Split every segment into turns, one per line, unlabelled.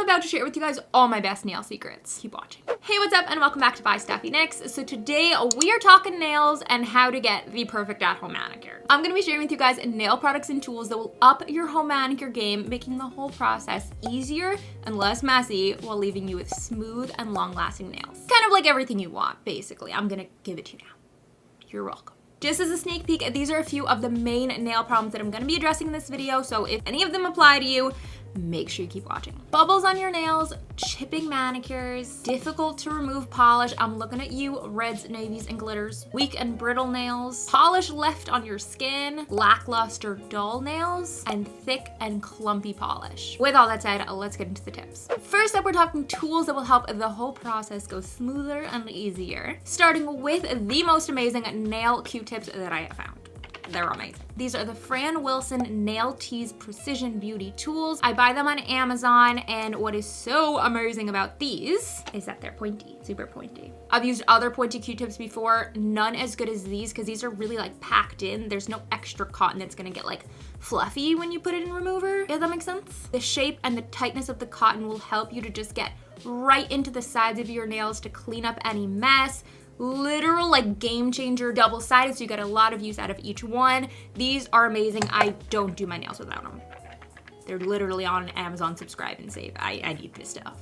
about to share with you guys all my best nail secrets. Keep watching. Hey, what's up, and welcome back to ByStephieNics. So today we are talking nails and how to get the perfect at-home manicure. I'm gonna be sharing with you guys nail products and tools that will up your home manicure game, making the whole process easier and less messy while leaving you with smooth and long-lasting nails. Kind of like everything you want, basically. I'm gonna give it to you now. You're welcome. Just as a sneak peek, these are a few of the main nail problems that I'm gonna be addressing in this video, so if any of them apply to you, make sure you keep watching. Bubbles on your nails, chipping manicures, difficult to remove polish. I'm looking at you, reds, navies, and glitters. Weak and brittle nails, polish left on your skin, lackluster dull nails, and thick and clumpy polish. With all that said, let's get into the tips. First up, we're talking tools that will help the whole process go smoother and easier. Starting with the most amazing nail Q-tips that I have found. They're amazing. These are the Fran Wilson Nail Tease Precision Beauty Tools. I buy them on Amazon, and what is so amazing about these is that they're pointy, super pointy. I've used other pointy Q-tips before, none as good as these because these are really like packed in. There's no extra cotton that's gonna get like fluffy when you put it in remover, if that makes sense. The shape and the tightness of the cotton will help you to just get right into the sides of your nails to clean up any mess. Literal like game changer, double-sided, so you get a lot of use out of each one. These are amazing. I don't do my nails without them. They're literally on Amazon subscribe and save. I need this stuff.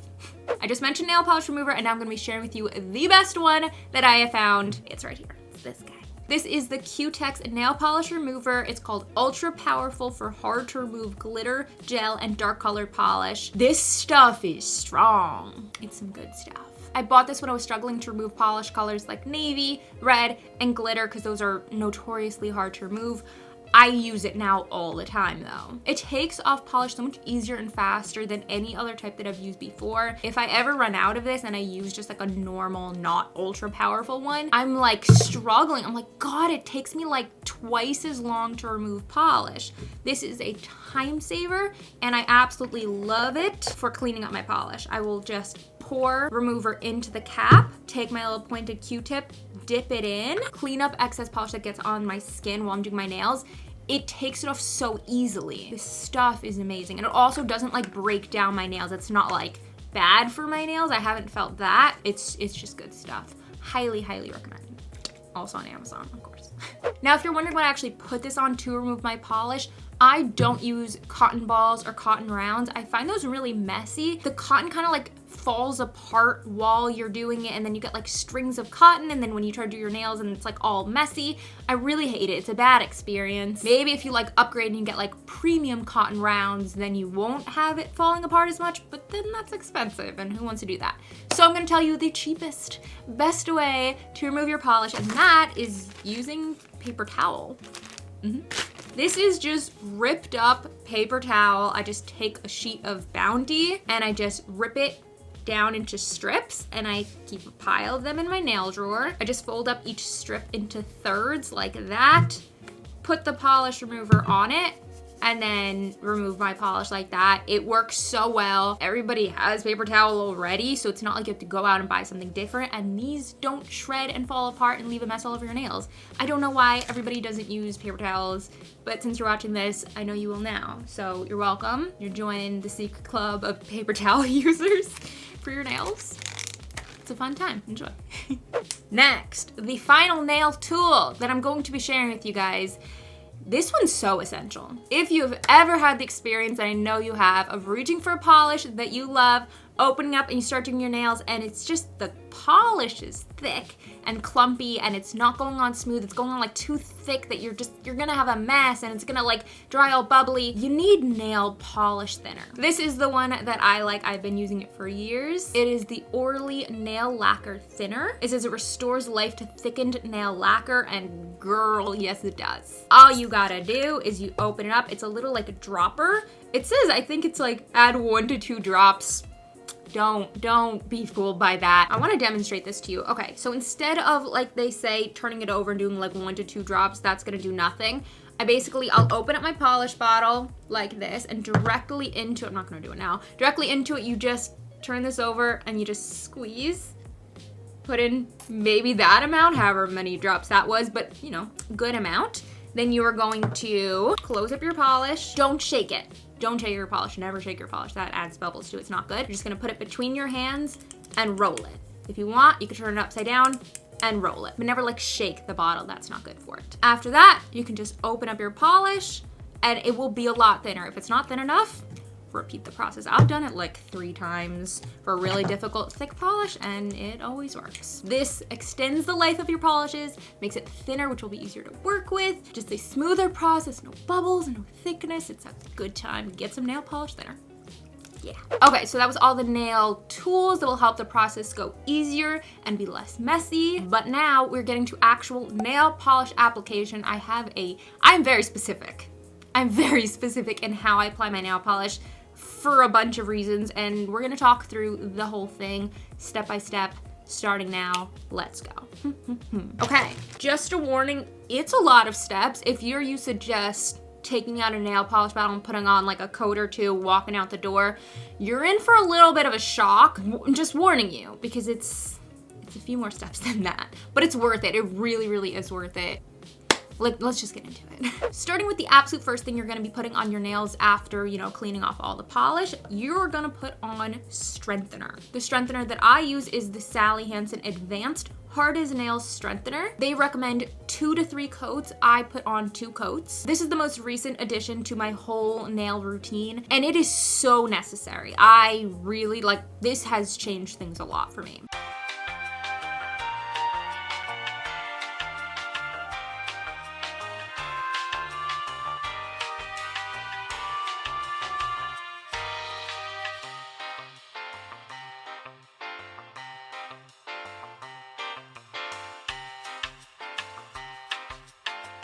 I just mentioned nail polish remover, and now I'm gonna be sharing with you the best one that I have found. It's right here. It's this guy. This is the Q-Tex nail polish remover. It's called Ultra Powerful for hard to remove glitter, gel, and dark colored polish. This stuff is strong. It's some good stuff. I bought this when I was struggling to remove polish colors like navy, red, and glitter because those are notoriously hard to remove. I use it now all the time though. It takes off polish so much easier and faster than any other type that I've used before. If I ever run out of this and I use just like a normal, not ultra powerful one, I'm like struggling. I'm like, God, it takes me like twice as long to remove polish. This is a time saver and I absolutely love it for cleaning up my polish. I will just pour remover into the cap, take my little pointed Q-tip, dip it in, clean up excess polish that gets on my skin while I'm doing my nails. It takes it off so easily. This stuff is amazing. And it also doesn't like break down my nails. It's not like bad for my nails. I haven't felt that. It's just good stuff. Highly, highly recommend. Also on Amazon, of course. Now, if you're wondering what I actually put this on to remove my polish, I don't use cotton balls or cotton rounds. I find those really messy. The cotton kind of like falls apart while you're doing it, and then you get like strings of cotton, and then when you try to do your nails and it's like all messy. I really hate it. It's a bad experience. Maybe if you like upgrade and you get like premium cotton rounds, then you won't have it falling apart as much, but then that's expensive and who wants to do that? So I'm gonna tell you the cheapest, best way to remove your polish, and that is using paper towel. This is just ripped up paper towel. I just take a sheet of Bounty and I just rip it down into strips, and I keep a pile of them in my nail drawer. I just fold up each strip into thirds like that, put the polish remover on it, and then remove my polish like that. It works so well. Everybody has paper towel already, so it's not like you have to go out and buy something different, and these don't shred and fall apart and leave a mess all over your nails. I don't know why everybody doesn't use paper towels, but since you're watching this, I know you will now. So you're welcome. You're joining the secret club of paper towel users for your nails. It's a fun time. Enjoy. Next, the final nail tool that I'm going to be sharing with you guys. This one's so essential. If you've ever had the experience, and I know you have, of reaching for a polish that you love, opening up and you start doing your nails and it's just the polish is thick and clumpy and it's not going on smooth, it's going on like too thick that you're gonna have a mess and it's gonna like dry all bubbly. You need nail polish thinner. This is the one that I like. I've been using it for years. It is the Orly Nail Lacquer Thinner. It says it restores life to thickened nail lacquer, and girl, yes it does. All you gotta do is you open it up. It's a little like a dropper. It says, I think it's like add 1 to 2 drops. Don't be fooled by that. I want to demonstrate this to you. Okay, so instead of like they say turning it over and doing like 1 to 2 drops, that's gonna do nothing. I'll open up my polish bottle like this and directly into it, I'm not gonna do it now, directly into it, you just turn this over and you just squeeze, put in maybe that amount, however many drops that was, but you know, good amount. Then you are going to close up your polish. Don't shake it. Don't shake your polish. Never shake your polish. That adds bubbles to it. It's not good. You're just gonna put it between your hands and roll it. If you want, you can turn it upside down and roll it, but never like shake the bottle. That's not good for it. After that, you can just open up your polish and it will be a lot thinner. If it's not thin enough, repeat the process. I've done it like 3 times for a really difficult thick polish and it always works. This extends the life of your polishes, makes it thinner, which will be easier to work with. Just a smoother process, no bubbles, no thickness. It's a good time to get some nail polish thinner. Yeah. Okay, so that was all the nail tools that will help the process go easier and be less messy. But now we're getting to actual nail polish application. I'm very specific. I'm very specific in how I apply my nail polish for a bunch of reasons, and we're gonna talk through the whole thing step by step, starting now. Let's go. Okay, just a warning, it's a lot of steps. If you're used to just taking out a nail polish bottle and putting on like a coat or two, walking out the door, you're in for a little bit of a shock. I'm just warning you, because it's a few more steps than that, but it's worth it. It really, really is worth it. Let's just get into it. Starting with the absolute first thing you're gonna be putting on your nails after, cleaning off all the polish, you're gonna put on strengthener. The strengthener that I use is the Sally Hansen Advanced Hard as Nails Strengthener. They recommend 2 to 3 coats. I put on 2 coats. This is the most recent addition to my whole nail routine, and it is so necessary. I really this has changed things a lot for me.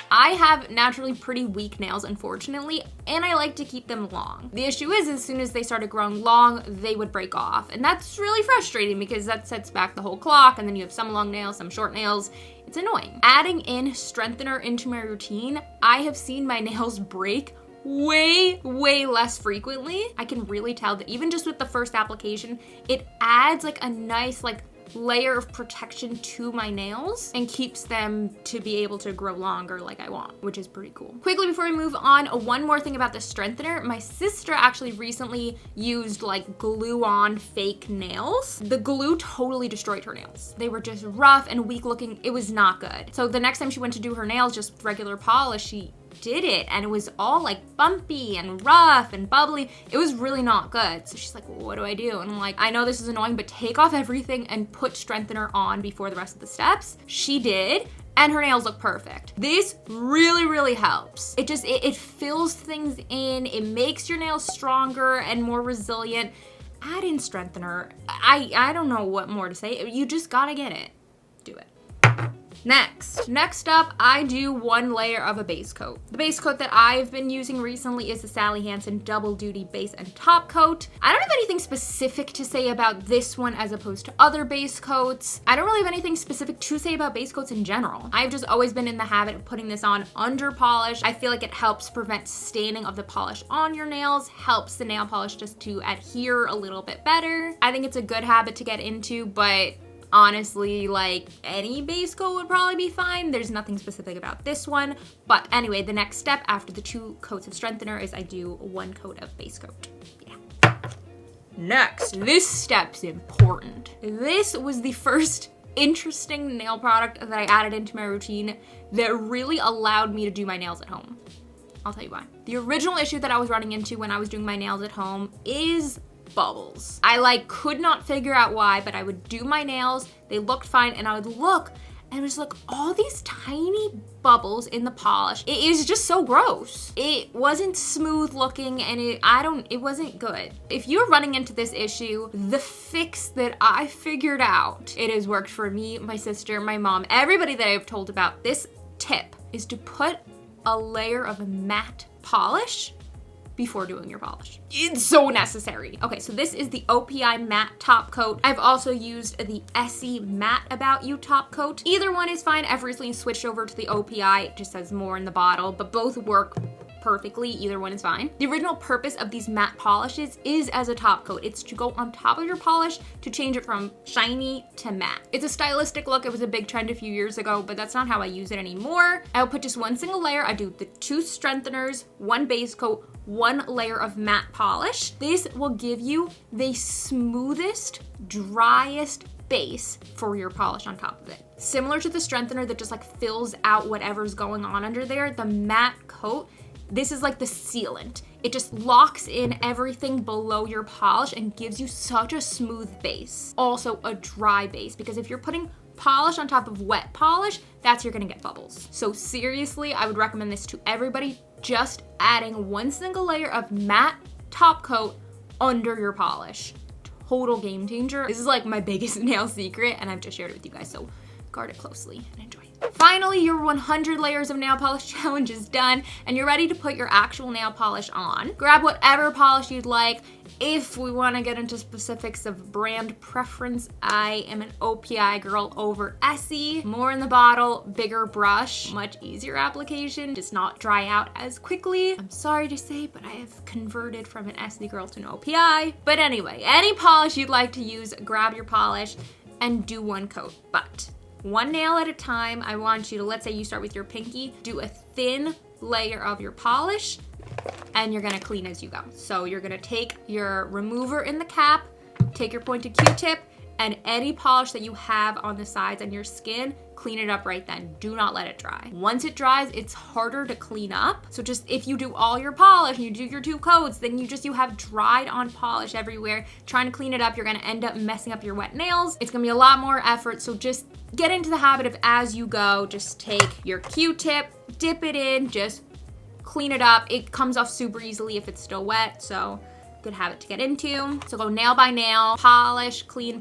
I have naturally pretty weak nails, unfortunately, and I like to keep them long. The issue is, as soon as they started growing long, they would break off. And that's really frustrating because that sets back the whole clock, and then you have some long nails, some short nails. It's annoying. Adding in strengthener into my routine, I have seen my nails break way less frequently. I can really tell that even just with the first application, it adds a nice layer of protection to my nails and keeps them to be able to grow longer like I want, which is pretty cool. Quickly before we move on, one more thing about the strengthener. My sister actually recently used glue on fake nails. The glue totally destroyed her nails. They were just rough and weak looking. It was not good. So the next time she went to do her nails just with regular polish, she did it and it was all bumpy and rough and bubbly. It was really not good. So she's like, well, what do I do? And I'm like, I know this is annoying, but take off everything and put strengthener on before the rest of the steps. She did, and her nails look perfect. This really helps. It fills things in. It makes your nails stronger and more resilient. Add in strengthener. I don't know what more to say. You just gotta get it. Do it. Next up, I do 1 layer of a base coat. The base coat that I've been using recently is the Sally Hansen Double Duty Base and Top Coat. I don't have anything specific to say about this one as opposed to other base coats. I don't really have anything specific to say about base coats in general. I've just always been in the habit of putting this on under polish. I feel like it helps prevent staining of the polish on your nails, helps the nail polish just to adhere a little bit better. I think it's a good habit to get into, but honestly, any base coat would probably be fine. There's nothing specific about this one. But anyway, the next step after the 2 coats of strengthener is I do 1 coat of base coat. Yeah. Next, this step's important. This was the first interesting nail product that I added into my routine that really allowed me to do my nails at home. I'll tell you why. The original issue that I was running into when I was doing my nails at home is bubbles. I could not figure out why, but I would do my nails, they looked fine, and I would look and it was all these tiny bubbles in the polish. It is just so gross. It wasn't smooth looking and it wasn't good. If you're running into this issue, the fix that I figured out, it has worked for me, my sister, my mom, everybody that I've told about this tip, is to put a layer of matte polish before doing your polish. It's so necessary. Okay, so this is the OPI matte top coat. I've also used the Essie matte About You top coat. Either one is fine. I've recently switched over to the OPI. It just says more in the bottle, but both work perfectly, either one is fine. The original purpose of these matte polishes is as a top coat. It's to go on top of your polish to change it from shiny to matte. It's a stylistic look. It was a big trend a few years ago, but that's not how I use it anymore. I'll put just one single layer. I do the 2 strengtheners, 1 base coat, 1 layer of matte polish. This will give you the smoothest, driest base for your polish on top of it. Similar to the strengthener that just like fills out whatever's going on under there, the matte coat, this is like the sealant. It just locks in everything below your polish and gives you such a smooth base. Also a dry base, because if you're putting polish on top of wet polish, that's you're gonna get bubbles. So seriously, I would recommend this to everybody, just adding 1 single layer of matte top coat under your polish. Total game changer. This is like my biggest nail secret, and I've just shared it with you guys, so guard it closely and enjoy. Finally, your 100 layers of nail polish challenge is done, and you're ready to put your actual nail polish on. Grab whatever polish you'd like. If we want to get into specifics of brand preference, I am an OPI girl over Essie. More in the bottle, bigger brush, much easier application, does not dry out as quickly. I'm sorry to say, but I have converted from an Essie girl to an OPI. But anyway, any polish you'd like to use, grab your polish and do 1 coat. But 1 nail at a time. I want you to, let's say you start with your pinky, do a thin layer of your polish, and you're gonna clean as you go. So you're gonna take your remover in the cap, take your pointed Q-tip, and any polish that you have on the sides and your skin, clean it up right then. Do not let it dry. Once it dries, it's harder to clean up. So just if you do all your polish and you do your 2 coats, then you have dried on polish everywhere. Trying to clean it up, you're gonna end up messing up your wet nails. It's gonna be a lot more effort, so just get into the habit of, as you go, just take your Q-tip, dip it in, just clean it up. It comes off super easily if it's still wet, so good habit to get into. So go nail by nail, polish, clean,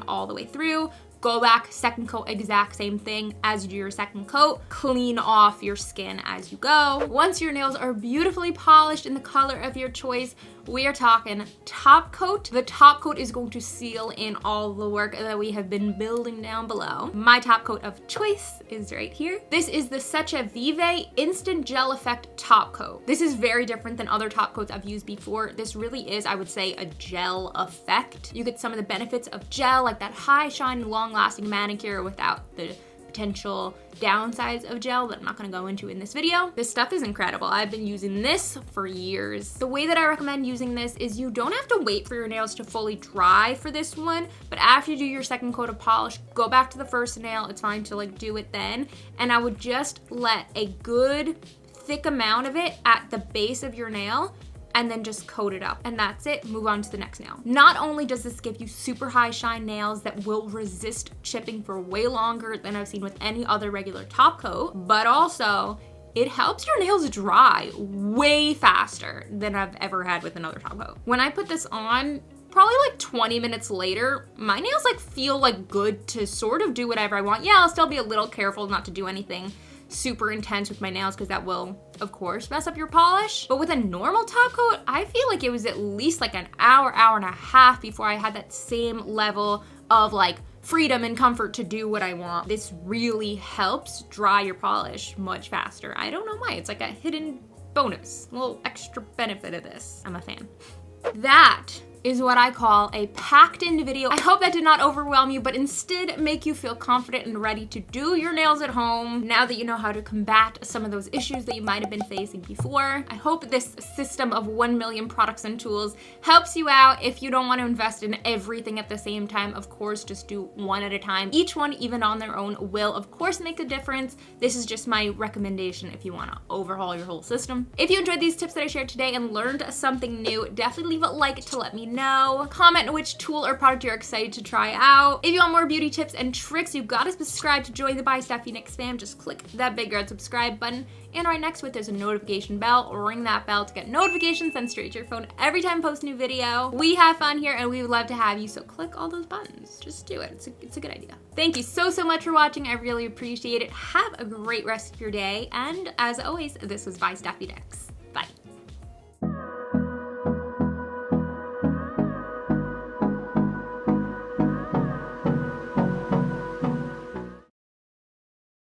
all the way through. Go back, second coat, exact same thing. As you do your second coat, clean off your skin as you go. Once your nails are beautifully polished in the color of your choice, we are talking top coat. The top coat is going to seal in all the work that we have been building down below. My top coat of choice is right here. This is the Secha Vive Instant Gel Effect Top Coat. This is very different than other top coats I've used before. This really is, I would say, a gel effect. You get some of the benefits of gel, like that high shine, long-lasting manicure without the potential downsides of gel that I'm not gonna go into in this video. This stuff is incredible. I've been using this for years. The way that I recommend using this is you don't have to wait for your nails to fully dry for this one, but after you do your second coat of polish, go back to the first nail. It's fine to like do it then. And I would just let a good thick amount of it at the base of your nail, and then just coat it up. And that's it, move on to the next nail. Not only does this give you super high shine nails that will resist chipping for way longer than I've seen with any other regular top coat, but also it helps your nails dry way faster than I've ever had with another top coat. When I put this on, probably like 20 minutes later, my nails like feel like good to sort of do whatever I want. Yeah, I'll still be a little careful not to do anything super intense with my nails because that will, of course, mess up your polish. But with a normal top coat, I feel like it was at least like an hour and a half before I had that same level of like freedom and comfort to do what I want. This really helps dry your polish much faster. I don't know why, it's like a hidden bonus, a little extra benefit of this. I'm a fan. That is what I call a packed in video. I hope that did not overwhelm you, but instead make you feel confident and ready to do your nails at home now that you know how to combat some of those issues that you might have been facing before. I hope this system of 1 million products and tools helps you out. If you don't want to invest in everything at the same time, of course, just do one at a time. Each one, even on their own, will of course make a difference. This is just my recommendation if you want to overhaul your whole system. If you enjoyed these tips that I shared today and learned something new, definitely leave a like to let me know. Comment which tool or product you're excited to try out. If you want more beauty tips and tricks, you've got to subscribe to join the ByStephieNics fam. Just click that big red subscribe button, and right next to it there's a notification bell. Ring that bell to get notifications sent straight to your phone every time I post a new video. We have fun here and we would love to have you, so click all those buttons. Just do it. It's a good idea. Thank you so much for watching. I really appreciate it. Have a great rest of your day, and as always, this was ByStephieNics.